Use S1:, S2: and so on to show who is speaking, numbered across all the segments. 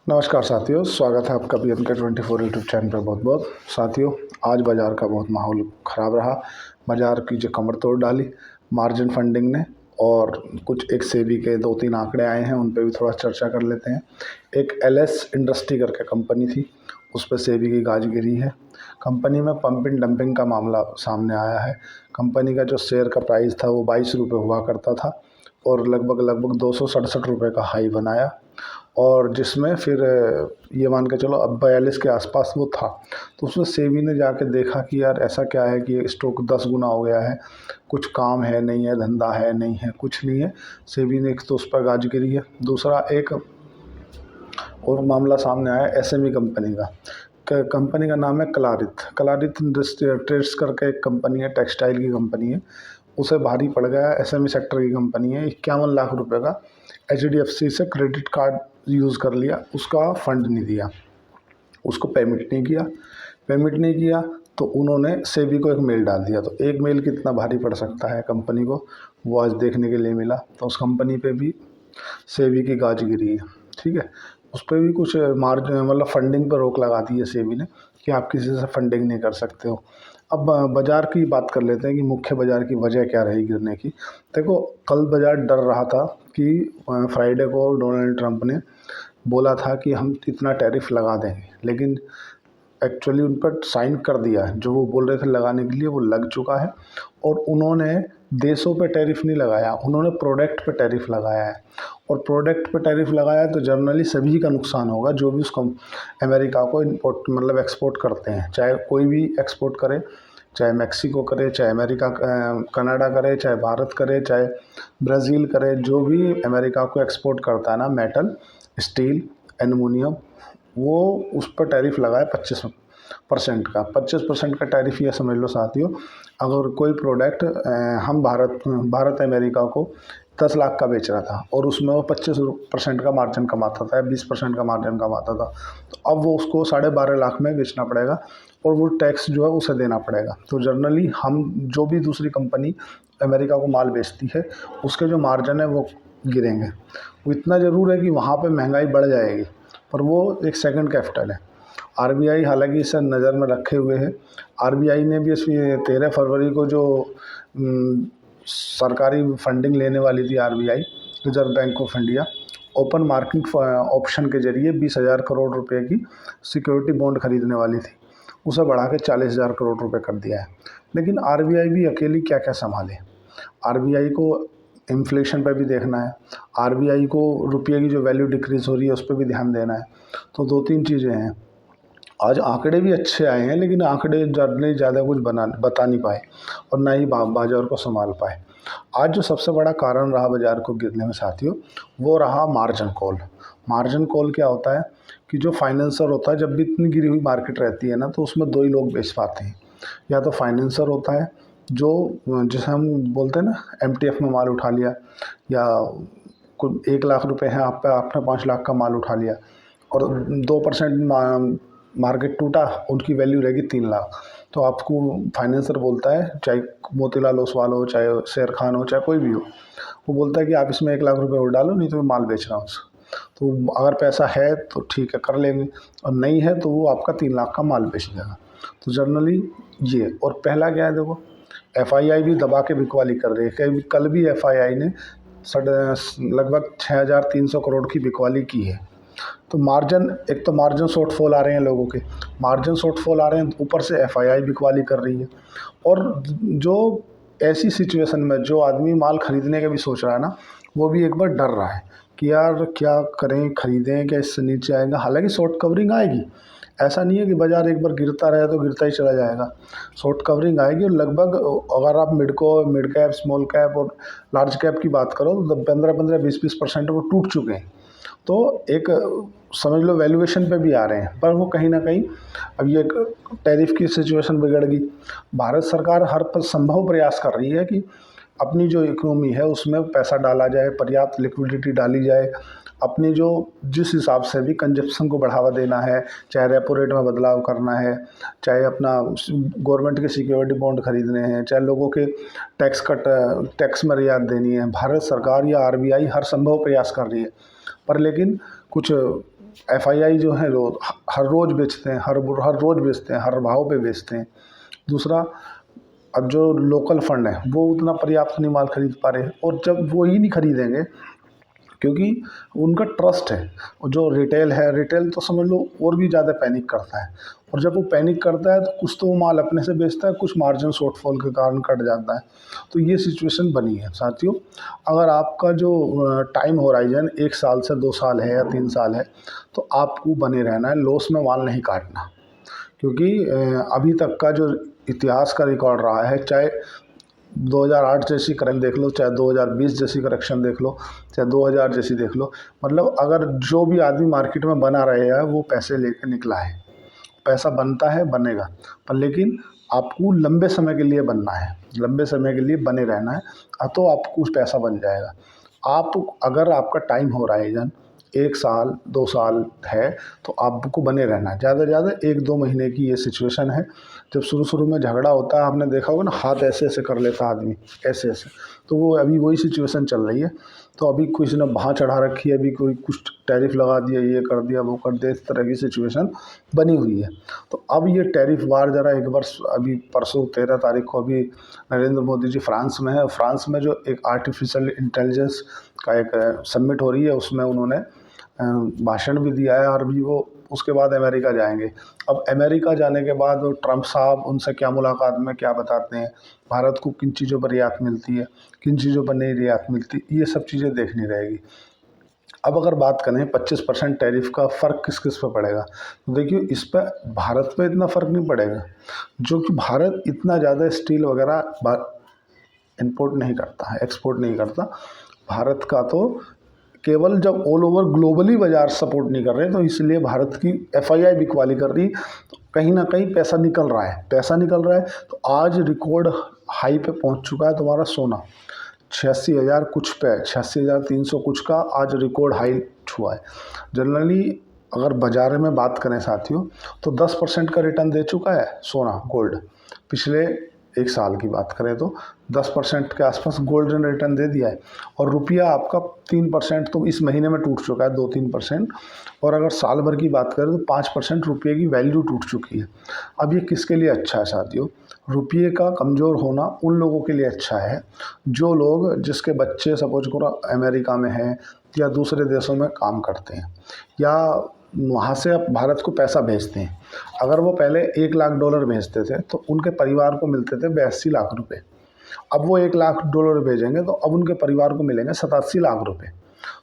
S1: नमस्कार साथियों, स्वागत है आपका BMK24 यूट्यूब चैनल पर। बहुत बहुत साथियों, आज बाज़ार का बहुत माहौल ख़राब रहा। बाज़ार की जो कमर तोड़ डाली मार्जिन फंडिंग ने, और कुछ एक सेबी के 2-3 आंकड़े आए हैं, उन पे भी थोड़ा चर्चा कर लेते हैं। एक LS इंडस्ट्री करके कंपनी थी, उस पर सेबी की गाज गिरी है। कंपनी में पंपिंग डंपिंग का मामला सामने आया है। कंपनी का जो शेयर का प्राइस था वो 22 रुपये हुआ करता था और लगभग 267 रुपये का हाई बनाया, और जिसमें फिर ये मान के चलो अब 42 के आसपास वो था। तो उसमें सेबी ने जाके देखा कि यार ऐसा क्या है कि स्टॉक 10 गुना हो गया है, कुछ काम है नहीं है, धंधा है नहीं है, कुछ नहीं है। सेबी ने एक तो उस पर गाज गिरी है। दूसरा एक और मामला सामने आया SME कंपनी का। कंपनी का नाम है कलारित ट्रेड्स करके एक कंपनी है, टेक्सटाइल की कंपनी है। उसे भारी पड़ गया, SME सेक्टर की कंपनी है। 51 लाख रुपए का HDFC से क्रेडिट कार्ड यूज़ कर लिया, उसका फंड नहीं दिया, उसको पेमेंट नहीं किया तो उन्होंने सेबी को एक मेल डाल दिया। तो एक मेल कितना भारी पड़ सकता है कंपनी को, वो आज देखने के लिए मिला। तो उस कंपनी पे भी सेबी की गाज गिरी है, ठीक है। उस पर भी कुछ मार्जिन मतलब फंडिंग पर रोक लगा दी है सेबी ने कि आप किसी से फंडिंग नहीं कर सकते हो। अब बाज़ार की बात कर लेते हैं कि मुख्य बाज़ार की वजह क्या रही गिरने की। देखो, कल बाज़ार डर रहा था कि फ्राइडे को डोनाल्ड ट्रंप ने बोला था कि हम इतना टैरिफ लगा देंगे, लेकिन एक्चुअली उन पर साइन कर दिया है। जो वो बोल रहे थे लगाने के लिए वो लग चुका है, और उन्होंने देशों पे टैरिफ नहीं लगाया, उन्होंने प्रोडक्ट पे टैरिफ लगाया है। और प्रोडक्ट पे टैरिफ लगाया तो जनरली सभी का नुकसान होगा जो भी उसको अमेरिका को इम्पोर्ट मतलब एक्सपोर्ट करते हैं। चाहे कोई भी एक्सपोर्ट करे, चाहे मैक्सिको करे, चाहे अमेरिका कनाडा करे, चाहे भारत करे, चाहे ब्राज़ील करे, जो भी अमेरिका को एक्सपोर्ट करता है ना, मेटल, स्टील, एल्युमिनियम, वो उस पर टैरिफ लगा है 25% का। 25% का टैरिफ ये समझ लो साथियों, अगर कोई प्रोडक्ट हम भारत अमेरिका को 10 लाख का बेच रहा था और उसमें वो 25% का मार्जिन कमाता था या 20% का मार्जिन कमाता था, तो अब वो उसको 12.5 लाख में बेचना पड़ेगा और वो टैक्स जो है उसे देना पड़ेगा। तो जनरली हम जो भी दूसरी कंपनी अमेरिका को माल बेचती है, उसके जो मार्जिन है वो गिरेंगे। वो इतना ज़रूर है कि वहाँ पे महंगाई बढ़ जाएगी, पर वो एक सेकंड कैपिटल है। RBI हालांकि इसे नज़र में रखे हुए है। RBI ने भी इसमें 13 फरवरी को जो सरकारी फंडिंग लेने वाली थी RBI, reserve bank of India, open market option के जरिए 20,000 करोड़ रुपए की सिक्योरिटी बॉन्ड खरीदने वाली थी, उसे बढ़ा के 40,000 करोड़ रुपए कर दिया है। लेकिन RBI भी अकेली क्या क्या संभाले। RBI को इन्फ्लेशन पे भी देखना है, RBI को रुपये की जो वैल्यू डिक्रीज़ हो रही है उस पर भी ध्यान देना है। तो 2-3 चीज़ें हैं। आज आंकड़े भी अच्छे आए हैं, लेकिन आंकड़े ज़्यादा कुछ बता नहीं पाए और ना ही बाज़ार को संभाल पाए। आज जो सबसे बड़ा कारण रहा बाज़ार को गिरने में साथियों, वो रहा मार्जिन कॉल। मार्जिन कॉल क्या होता है कि जो फाइनेंसर होता है, जब भी इतनी गिरी हुई मार्केट रहती है ना, तो उसमें 2 ही लोग बेच पाते हैं। या तो फाइनेंसर होता है जो, जिसे हम बोलते हैं ना, MTF में माल उठा लिया, या कोई 1 लाख रुपए है आप पे, आपने 5 लाख का माल उठा लिया और 2% मार्केट टूटा, उनकी वैल्यू रहेगी 3 लाख। तो आपको फाइनेंसर बोलता है, चाहे मोतीलाल ओसवाल हो, चाहे शेर खान हो, चाहे कोई भी हो, वो बोलता है कि आप इसमें 1 लाख रुपए और डालो, नहीं तो मैं माल बेच रहा हूँ। तो अगर पैसा है तो ठीक है, कर लेंगे, और नहीं है तो वो आपका 3 लाख का माल बेच देगा। तो जनरली ये, और पहला क्या है, देखो FII भी दबा के बिकवाली कर रही है। कल भी FII ने लगभग 6,300 करोड़ की बिकवाली की है। तो मार्जिन, एक तो मार्जिन शॉर्टफॉल आ रहे हैं लोगों के, मार्जिन शॉर्टफॉल आ रहे हैं, ऊपर से FII बिकवाली कर रही है। और जो ऐसी सिचुएशन में जो आदमी माल खरीदने का भी सोच रहा है ना, वो भी एक बार डर रहा है कि यार क्या करें, खरीदें क्या, इससे नीचे आएगा। हालांकि शॉर्ट कवरिंग आएगी, ऐसा नहीं है कि बाज़ार एक बार गिरता रहे तो गिरता ही चला जाएगा। शॉर्ट कवरिंग आएगी, और लगभग अगर आप मिड कैप, स्मॉल कैप और लार्ज कैप की बात करो तो 15-15, 20-20% वो टूट चुके हैं। तो एक समझ लो वैल्यूएशन पे भी आ रहे हैं, पर वो कहीं ना कहीं, अब ये टैरिफ की सिचुएशन बिगड़ गई। भारत सरकार हर संभव प्रयास कर रही है कि अपनी जो इकोनॉमी है उसमें पैसा डाला जाए, पर्याप्त लिक्विडिटी डाली जाए। अपनी जो जिस हिसाब से भी कंजप्शन को बढ़ावा देना है, चाहे रेपो रेट में बदलाव करना है, चाहे अपना गवर्नमेंट के सिक्योरिटी बॉन्ड खरीदने हैं, चाहे लोगों के टैक्स में रियायत देनी है, भारत सरकार या RBI हर संभव प्रयास कर रही है। पर लेकिन कुछ एफआईआई जो है हर रोज़ बेचते हैं, हर रोज़ बेचते हैं, हर भाव पे बेचते हैं। दूसरा, अब जो लोकल फंड है वो उतना पर्याप्त नहीं माल खरीद पा रहे, और जब वो ही नहीं खरीदेंगे क्योंकि उनका ट्रस्ट है। और जो रिटेल है, रिटेल तो समझ लो और भी ज़्यादा पैनिक करता है, और जब वो पैनिक करता है तो कुछ तो वो माल अपने से बेचता है, कुछ मार्जिन शॉर्टफॉल के कारण कट जाता है। तो ये सिचुएशन बनी है साथियों। अगर आपका जो टाइम होराइजन 1 साल से 2 साल है या 3 साल है, तो आपको बने रहना है, लॉस में माल नहीं काटना। क्योंकि अभी तक का जो इतिहास का रिकॉर्ड रहा है, चाहे 2008 जैसी करंट देख लो, चाहे 2020 जैसी करेक्शन देख लो, चाहे 2000 जैसी देख लो, मतलब अगर जो भी आदमी मार्केट में बना रहे हैं वो पैसे लेके निकला है। पैसा बनता है, बनेगा, पर लेकिन आपको लंबे समय के लिए बनना है, लंबे समय के लिए बने रहना है, तो आपको कुछ पैसा बन जाएगा। आप अगर आपका टाइम हो रहा है जन 1 साल 2 साल है, तो आपको बने रहना है। ज़्यादा से ज़्यादा 1-2 महीने की ये सिचुएशन है। जब शुरू में झगड़ा होता है, आपने देखा होगा ना, हाथ ऐसे ऐसे कर लेता आदमी, ऐसे ऐसे, तो वो अभी वही सिचुएशन चल रही है। तो अभी किसी ने बाँह चढ़ा रखी है, अभी कोई कुछ टैरिफ लगा दिया, ये कर दिया, वो कर दिया, इस तरह की सिचुएशन बनी हुई है। तो अब ये टैरिफ वार ज़रा एक बार, अभी परसों 13 तारीख को अभी नरेंद्र मोदी जी फ्रांस में है। फ्रांस में जो एक आर्टिफिशियल इंटेलिजेंस का एक समिट हो रही है, उसमें उन्होंने भाषण भी दिया है, और भी वो उसके बाद अमेरिका जाएंगे। अब अमेरिका जाने के बाद वो ट्रंप साहब उनसे क्या मुलाकात में क्या बताते हैं, भारत को किन चीज़ों पर रियायत मिलती है, किन चीज़ों पर नहीं रियायत मिलती, ये सब चीज़ें देखनी रहेगी। अब अगर बात करें 25% टैरिफ का फ़र्क किस किस पे पड़ेगा, तो देखिए इस पर भारत पे इतना फ़र्क नहीं पड़ेगा, जो कि भारत इतना ज़्यादा स्टील वगैरह इंपोर्ट नहीं करता है, एक्सपोर्ट नहीं करता। भारत का तो केवल जब ऑल ओवर ग्लोबली बाज़ार सपोर्ट नहीं कर रहे, तो इसलिए भारत की एफआईआई बिकवाली कर रही, तो कहीं ना कहीं पैसा निकल रहा है, पैसा निकल रहा है। तो आज रिकॉर्ड हाई पे पहुंच चुका है तुम्हारा सोना, 86,000 कुछ पे, 86,300 कुछ का आज रिकॉर्ड हाई छुआ है। जनरली अगर बाजार में बात करें साथियों, तो 10% का रिटर्न दे चुका है सोना, गोल्ड। पिछले 1 साल की बात करें तो 10% के आसपास गोल्ड ने रिटर्न दे दिया है। और रुपया आपका 3% तो इस महीने में टूट चुका है, 2-3%। और अगर साल भर की बात करें तो 5% रुपये की वैल्यू टूट चुकी है। अब ये किसके लिए अच्छा है साथियों? रुपये का कमज़ोर होना उन लोगों के लिए अच्छा है जो लोग, जिसके बच्चे सपोज करो अमेरिका में हैं या दूसरे देशों में काम करते हैं, या वहाँ से अब भारत को पैसा भेजते हैं। अगर वो पहले $1 लाख भेजते थे तो उनके परिवार को मिलते थे 82 लाख रुपए। अब वो $1 लाख भेजेंगे तो अब उनके परिवार को मिलेंगे 87 लाख रुपए।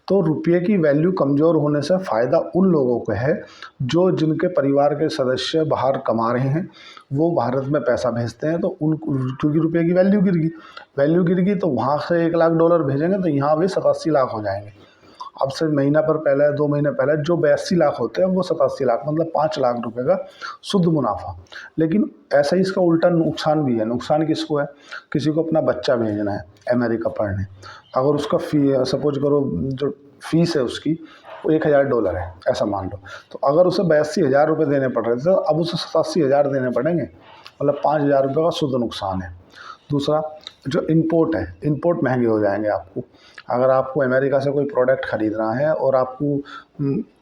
S1: तो रुपये की वैल्यू कमज़ोर होने से फ़ायदा उन लोगों को है जो, जिनके परिवार के सदस्य बाहर कमा रहे हैं, वो भारत में पैसा भेजते हैं, तो उन, क्योंकि रुपये की वैल्यू गिर गई तो वहाँ से $1 लाख भेजेंगे तो यहाँ भी 87 लाख हो जाएंगे। अब से महीना पर पहले, 2 महीने पहले जो 82 लाख होते हैं वो 87 लाख, मतलब 5 लाख रुपए का शुद्ध मुनाफा। लेकिन ऐसा ही इसका उल्टा नुकसान भी है। नुकसान किसको है? किसी को अपना बच्चा भेजना है अमेरिका पढ़ने, अगर उसका सपोज करो जो फीस है उसकी वो $1,000 है, ऐसा मान लो, तो अगर उसे 82,000 रुपये देने पड़ रहे थे, तो अब उसे 87,000 देने पड़ेंगे, मतलब 5,000 रुपये का शुद्ध नुकसान है। दूसरा, जो इंपोर्ट है, इंपोर्ट महंगे हो जाएंगे आपको। अगर आपको अमेरिका से कोई प्रोडक्ट खरीदना है और आपको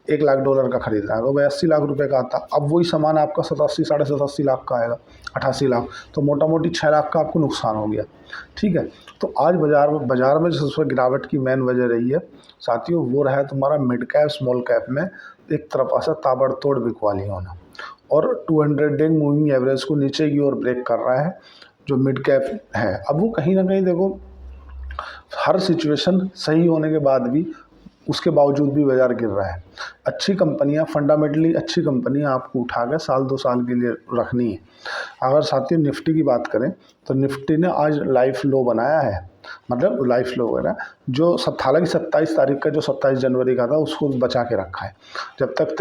S1: $1 लाख का खरीदना है, तो वो 80 लाख रुपए का आता, अब वही सामान आपका 87 साढ़े 87 लाख का आएगा, 88 लाख, तो मोटा मोटी 6 लाख का आपको नुकसान हो गया। ठीक है, तो आज बाजार में जो सबसे गिरावट की मेन वजह रही है साथियों, वो रहा है तुम्हारा मिड कैप स्मॉल कैप में एक तरफा से ताबड़तोड़ बिकवाली होना, और 200 डे मूविंग एवरेज को नीचे की ओर ब्रेक कर रहा है जो मिड कैप है। अब वो कहीं ना कहीं देखो, हर सिचुएशन सही होने के बाद भी, उसके बावजूद भी बाजार गिर रहा है। अच्छी कंपनियां, फंडामेंटली अच्छी कंपनियां आपको उठा के 1-2 साल के लिए रखनी है। अगर साथियों निफ्टी की बात करें तो निफ्टी ने आज लाइफ लो बनाया है, मतलब लाइफ लो वगैरह जो हालांकि 27 तारीख का, जो 27 जनवरी का था, उसको बचा के रखा है। जब तक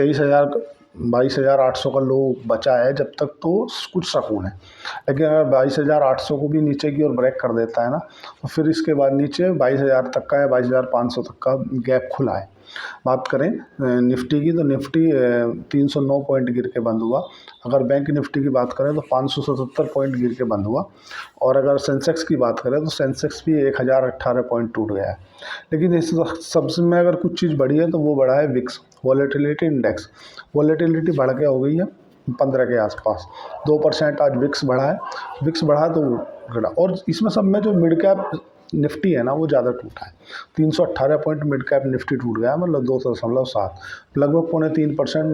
S1: 22,800 का लो बचा है, जब तक तो कुछ सुकून है। लेकिन अगर 22,800 को भी नीचे की ओर ब्रेक कर देता है ना, तो फिर इसके बाद नीचे 22,000 तक का या 22,500 तक का गैप खुला है। बात करें निफ्टी की, तो निफ्टी 309 पॉइंट गिर के बंद हुआ। अगर बैंक निफ्टी की बात करें तो 577 पॉइंट गिर के बंद हुआ। और अगर सेंसेक्स की बात करें तो सेंसेक्स भी 1018 पॉइंट टूट गया है। लेकिन इस सबसे में अगर कुछ चीज़ बढ़ी है तो वो बढ़ा है विक्स। वॉलेटिलिटी इंडेक्स, वॉलेटिलिटी बढ़ के हो गई है 15 के आसपास, 2% आज विक्स बढ़ा है, विक्स बढ़ा तो घटा। और इसमें सब में जो मिड कैप निफ्टी है ना वो ज़्यादा टूटा है, 318 पॉइंट मिड कैप निफ्टी टूट गया, मतलब 2.7, लगभग 0.3%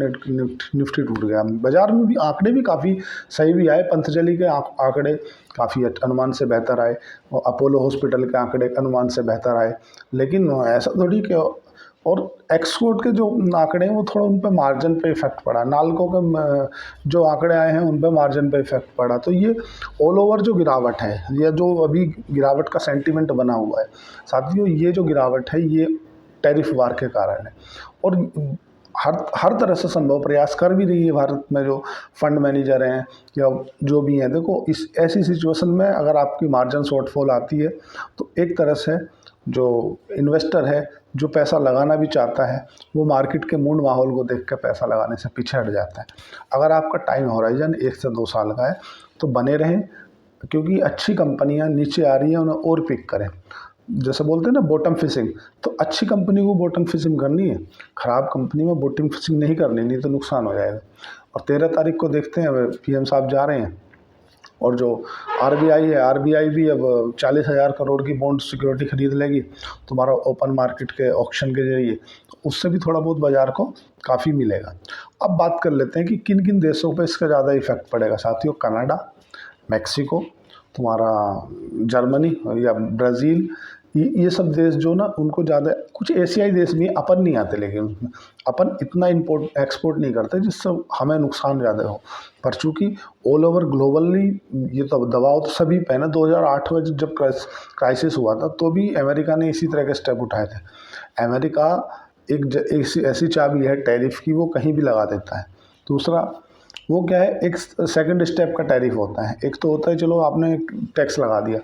S1: निफ्टी टूट गया। बाजार में भी आंकड़े भी काफ़ी सही भी आए, पंतजलि के आंकड़े काफ़ी अनुमान से बेहतर आए, और अपोलो हॉस्पिटल के आंकड़े अनुमान से बेहतर आए, लेकिन ऐसा थोड़ी कि और एक्सपोर्ट के जो आंकड़े हैं वो थोड़ा उन पर मार्जिन पे इफेक्ट पड़ा, नाल्को के जो आंकड़े आए हैं उन पर मार्जिन पे इफेक्ट पड़ा। तो ये ऑल ओवर जो गिरावट है, या जो अभी गिरावट का सेंटीमेंट बना हुआ है साथियों, ये जो गिरावट है ये टैरिफ वार के कारण है। और हर तरह से संभव प्रयास कर भी रही है भारत में जो फंड मैनेजर हैं या जो भी हैं। देखो, इस ऐसी सिचुएशन में अगर आपकी मार्जिन शॉर्टफॉल आती है तो एक तरह से जो इन्वेस्टर है, जो पैसा लगाना भी चाहता है, वो मार्केट के मूड माहौल को देख कर पैसा लगाने से पीछे हट जाता है। अगर आपका टाइम होराइजन 1 से 2 साल का है तो बने रहें, क्योंकि अच्छी कंपनियां नीचे आ रही हैं, उन्हें और पिक करें। जैसे बोलते हैं ना बॉटम फिशिंग, तो अच्छी कंपनी को बॉटम फिशिंग करनी है, ख़राब कंपनी में बॉटम फिशिंग नहीं करनी, नहीं तो नुकसान हो जाएगा। और 13 तारीख को देखते हैं, अब पीएम साहब जा रहे हैं, और जो आरबीआई है, आरबीआई भी अब 40,000 करोड़ की बॉन्ड सिक्योरिटी खरीद लेगी तुम्हारा ओपन मार्केट के ऑक्शन के जरिए, तो उससे भी थोड़ा बहुत बाज़ार को काफ़ी मिलेगा। अब बात कर लेते हैं कि किन किन देशों पे इसका ज़्यादा इफेक्ट पड़ेगा साथियों। कनाडा, मैक्सिको, तुम्हारा जर्मनी या ब्राज़ील, ये सब देश जो ना उनको ज़्यादा, कुछ एशियाई देश भी अपन नहीं आते, लेकिन उसमें अपन इतना इंपोर्ट एक्सपोर्ट नहीं करते जिससे हमें नुकसान ज़्यादा हो। पर चूँकि ऑल ओवर ग्लोबली ये तो दबाव तो सभी पे है ना। 2008 में जब क्राइसिस हुआ था तो भी अमेरिका ने इसी तरह के स्टेप उठाए थे। अमेरिका एक ऐसी चाबी है टैरिफ की, वो कहीं भी लगा देता है। दूसरा वो क्या है, एक सेकंड स्टेप का टैरिफ होता है। एक तो होता है चलो आपने टैक्स लगा दिया,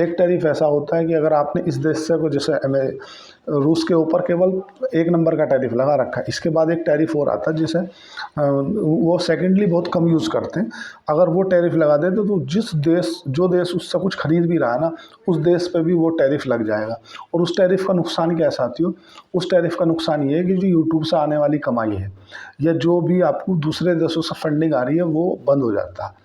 S1: एक टैरिफ ऐसा होता है कि अगर आपने इस देश से को, जैसे रूस के ऊपर केवल 1 नंबर का टैरिफ लगा रखा है, इसके बाद एक टैरिफ और आता है जिसे वो सेकेंडली बहुत कम यूज़ करते हैं। अगर वो टैरिफ लगा देते तो जो देश उससे कुछ खरीद भी रहा है ना, उस देश पे भी वो टैरिफ लग जाएगा। और उस टैरिफ का नुकसान क्या है साथियों, उस टैरिफ का नुकसान ये है कि जो यूट्यूब से आने वाली कमाई है या जो भी आपको दूसरे देशों से फंडिंग आ रही है वो बंद हो जाता है।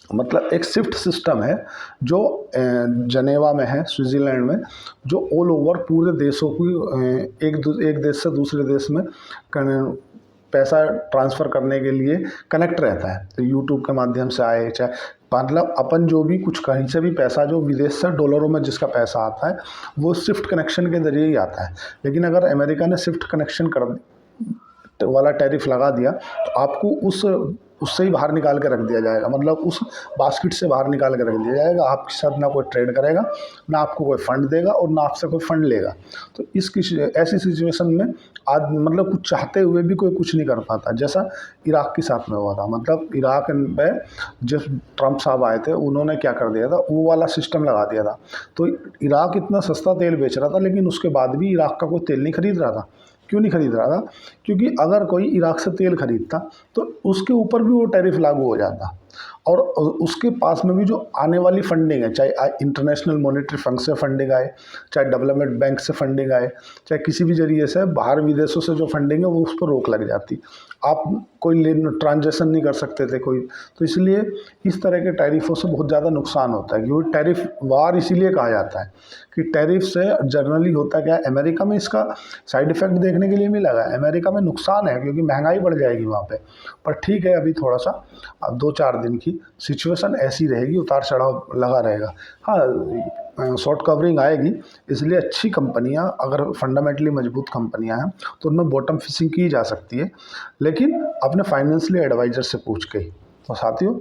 S1: मतलब एक शिफ्ट सिस्टम है जो जनेवा में है, स्विट्ज़रलैंड में, जो ऑल ओवर पूरे देशों की एक देश से दूसरे देश में पैसा ट्रांसफ़र करने के लिए कनेक्ट रहता है। तो यूट्यूब के माध्यम से आए, चाहे मतलब अपन जो भी कुछ कहीं से भी पैसा जो विदेश से डॉलरों में जिसका पैसा आता है वो स्विफ्ट कनेक्शन के ज़रिए ही आता है। लेकिन अगर अमेरिका ने स्विफ्ट कनेक्शन वाला टैरिफ लगा दिया तो आपको उससे ही बाहर निकाल के रख दिया जाएगा, मतलब उस बास्केट से बाहर निकाल के रख दिया जाएगा। आपके साथ ना कोई ट्रेड करेगा, ना आपको कोई फंड देगा और ना आपसे कोई फंड लेगा। तो ऐसी सिचुएशन में आज मतलब कुछ चाहते हुए भी कोई कुछ नहीं कर पाता, जैसा इराक के साथ में हुआ था। मतलब इराक में जब ट्रंप साहब आए थे उन्होंने क्या कर दिया था, वो वाला सिस्टम लगा दिया था। तो इराक इतना सस्ता तेल बेच रहा था, लेकिन उसके बाद भी इराक का कोई तेल नहीं खरीद रहा था। क्यों नहीं खरीद रहा था? क्योंकि अगर कोई इराक से तेल खरीदता तो उसके ऊपर भी वो टैरिफ लागू हो जाता, और उसके पास में भी जो आने वाली फंडिंग है, चाहे इंटरनेशनल मॉनेटरी फंड से फंडिंग आए, चाहे डेवलपमेंट बैंक से फंडिंग आए, चाहे किसी भी जरिए से बाहर विदेशों से जो फंडिंग है वो उस पर रोक लग जाती। आप कोई ट्रांजेक्शन नहीं कर सकते थे कोई। तो इसलिए इस तरह के टैरिफों से बहुत ज़्यादा नुकसान होता है। क्योंकि टैरिफ वार इसीलिए कहा जाता है कि टैरिफ से जनरली होता क्या है, अमेरिका में इसका साइड इफ़ेक्ट देखने के लिए मिला है, अमेरिका में नुकसान है क्योंकि महंगाई बढ़ जाएगी वहाँ पे। पर ठीक है, अभी थोड़ा सा अब 2-4 दिन की सिचुएशन ऐसी रहेगी, उतार चढ़ाव लगा रहेगा। हाँ, शॉर्ट कवरिंग आएगी, इसलिए अच्छी कंपनियां, अगर फंडामेंटली मजबूत कंपनियां हैं तो उनमें बॉटम फिशिंग की जा सकती है, लेकिन अपने फाइनेंशियली एडवाइज़र से पूछ के ही। तो साथियों,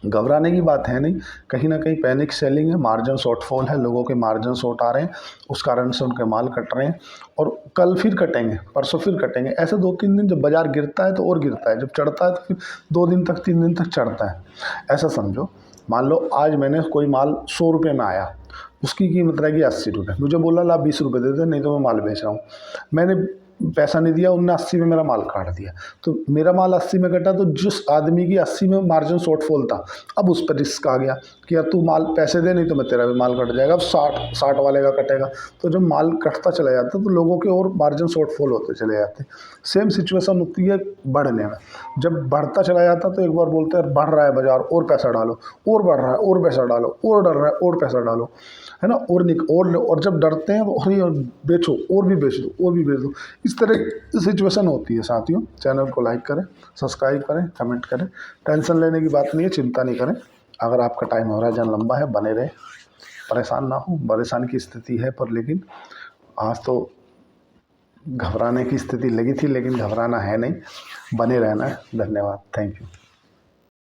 S1: घबराने की बात है नहीं, कहीं ना कहीं पैनिक सेलिंग है, मार्जिन शॉर्टफॉल है, लोगों के मार्जिन शॉर्ट आ रहे हैं, उस कारण से उनके माल कट रहे हैं, और कल फिर कटेंगे, परसों फिर कटेंगे। ऐसे 2-3 दिन जब बाजार गिरता है तो और गिरता है, जब चढ़ता है तो फिर 2 दिन तक 3 दिन तक चढ़ता है। ऐसा समझो, मान लो आज मैंने कोई माल 100 रुपये में आया, उसकी कीमत रहेगी 80 रुपये, मुझे बोला ला 20 रुपये दे दे, नहीं तो मैं माल बेच रहा हूँ। मैंने पैसा नहीं दिया, उनने 80 में मेरा माल काट दिया। तो मेरा माल 80 में कटा, तो जिस आदमी की 80 में मार्जिन शॉर्टफॉल था, अब उस पर रिस्क आ गया कि यार तू माल पैसे दे, नहीं तो मैं तेरा भी माल कट जाएगा। अब 60 वाले का कटेगा। तो जब माल कटता चला जाता है तो लोगों के और मार्जिन शॉर्टफॉल होते चले जाते। सेम सिचुएशन होती है बढ़ने में। जब बढ़ता चला जाता तो एक बार बोलते हैं बढ़ रहा है बाजार, और पैसा डालो, और बढ़ रहा है और पैसा डालो, और डर रहा है और पैसा डालो, है ना, और जब डरते हैं तो और बेचो, और भी बेच दो, और भी बेच दो। इस तरह सिचुएशन होती है साथियों। चैनल को लाइक करें, सब्सक्राइब करें, कमेंट करें। टेंशन लेने की बात नहीं है, चिंता नहीं करें। अगर आपका टाइम हो रहा है, जन लंबा है, बने रहे, परेशान ना हो। परेशान की स्थिति है पर लेकिन आज तो घबराने की स्थिति लगी थी, लेकिन घबराना है नहीं, बने रहना है। धन्यवाद, थैंक यू।